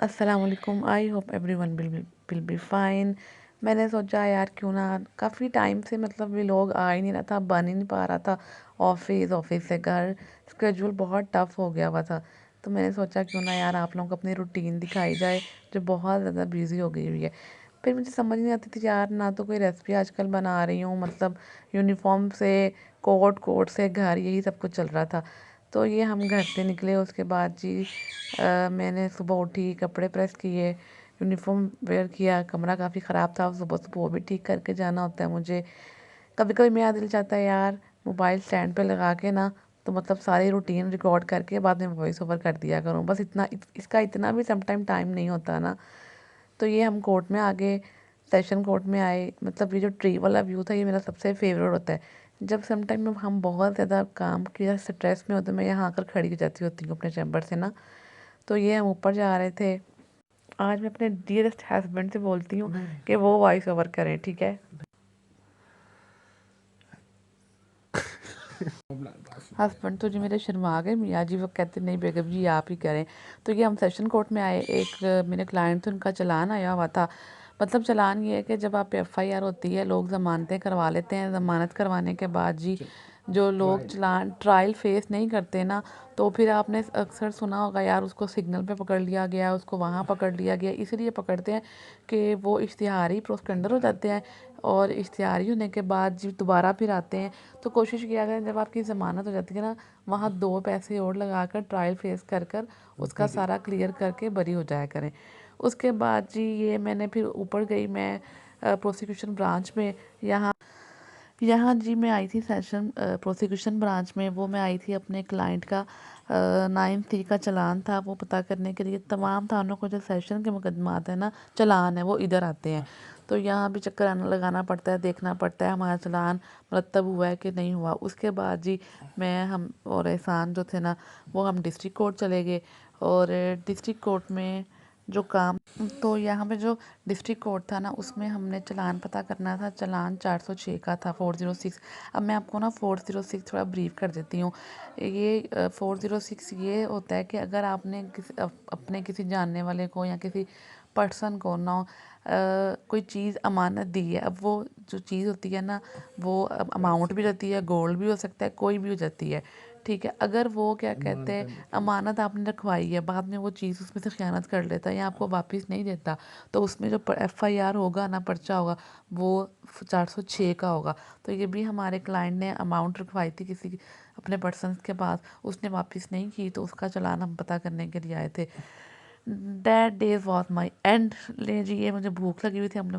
अस्सलामुअलैकुम। I hope everyone will be fine. मैंने सोचा यार क्यों ना, काफ़ी टाइम से मतलब व्लॉग आ ही नहीं रहा था, बन ही नहीं पा रहा था। ऑफिस से घर, स्केड्यूल बहुत टफ हो गया हुआ था। तो मैंने सोचा क्यों ना यार आप लोगों को अपनी रूटीन दिखाई जाए जो बहुत ज़्यादा बिजी हो गई हुई है। फिर मुझे समझ नहीं आती थी यार, ना तो कोई रेसिपी आजकल बना रही हूँ, मतलब यूनिफॉर्म से कोट कोट से घर, यही सब कुछ चल रहा था। तो ये हम घर से निकले, उसके बाद जी मैंने सुबह उठी, कपड़े प्रेस किए, यूनिफॉर्म वेयर किया। कमरा काफ़ी ख़राब था, सुबह सुबह वो भी ठीक करके जाना होता है मुझे। कभी कभी मेरा दिल चाहता है यार मोबाइल स्टैंड पे लगा के ना, तो मतलब सारी रूटीन रिकॉर्ड करके बाद में वॉइस ओवर कर दिया करूँ, बस इतना इसका इतना भी समटाइम टाइम नहीं होता ना। तो ये हम कोर्ट में आ गए, सेशन कोर्ट में आए। मतलब ये जो ट्री वाला व्यू था, ये मेरा सबसे फेवरेट होता है। जब समटाइम में हम बहुत ज़्यादा काम की स्ट्रेस में होते, मैं यहाँ आकर खड़ी हो जाती होती हूँ अपने चैम्बर से ना। तो ये हम ऊपर जा रहे थे। आज मैं अपने डियरेस्ट हस्बैंड से बोलती हूँ कि वो वॉइस ओवर करें, ठीक है। हस्बैंड तो जी मेरे शर्मा गए, मियाँ जी वो कहते नहीं बेगम जी आप ही करें। तो ये हम सेशन कोर्ट में आए। एक मेरे क्लाइंट थे, उनका चालान आया हुआ था। मतलब चालान ये है कि जब आप एफआईआर होती है, लोग ज़मानतें करवा लेते हैं, ज़मानत करवाने के बाद जी जो लोग चालान ट्रायल फेस नहीं करते ना, तो फिर आपने अक्सर सुना होगा यार उसको सिग्नल पे पकड़ लिया गया, उसको वहाँ पकड़ लिया गया। इसीलिए पकड़ते हैं कि वो इश्तिहारी प्रोस्पेंडर हो जाते हैं, और इश्तिहारी होने के बाद जी दोबारा फिर आते हैं। तो कोशिश किया करें जब आपकी ज़मानत हो जाती है ना, वहाँ 2 पैसे और लगाकर ट्रायल फेस कर कर उसका सारा क्लियर करके बरी हो जाया करें। उसके बाद जी ये मैंने फिर ऊपर गई मैं प्रोसिक्यूशन ब्रांच में। यहाँ यहाँ जी मैं आई थी सेशन प्रोसिक्यूशन ब्रांच में। वो मैं आई थी अपने क्लाइंट का 9C का चालान था, वो पता करने के लिए। तमाम थानों को जो सेशन के मुकदमात है ना, चालान है, वो इधर आते हैं। तो यहाँ भी चक्कर आना लगाना पड़ता है, देखना पड़ता है हमारा चालान मुरतब हुआ है कि नहीं हुआ। उसके बाद जी मैं हम और एहसान जो थे ना, वो हम डिस्ट्रिक्ट कोर्ट चले गए। और डिस्ट्रिक्ट कोर्ट में जो काम, तो यहाँ पे जो डिस्ट्रिक्ट कोर्ट था ना, उसमें हमने चालान पता करना था। चालान 406 का था, 406। अब मैं आपको ना 406 थोड़ा ब्रीफ कर देती हूँ। ये 406 ये होता है कि अगर आपने अपने किसी जानने वाले को या किसी पर्सन को ना कोई चीज़ अमानत दी है। अब वो जो चीज़ होती है ना, वो अमाउंट भी रहती है, गोल्ड भी हो सकता है, कोई भी हो जाती है, ठीक है। अगर वो क्या कहते हैं अमानत आपने रखवाई है, बाद में वो चीज़ उसमें से ख़यानत कर लेता है या आपको वापस नहीं देता, तो उसमें जो एफआईआर होगा ना, पर्चा होगा, वो 406 का होगा। तो ये भी हमारे क्लाइंट ने अमाउंट रखवाई थी किसी अपने पर्सन के पास, उसने वापस नहीं की, तो उसका चालान हम पता करने के लिए आए थे। That days was my and. ले जी ये मुझे भूख लगी हुई थी, हमने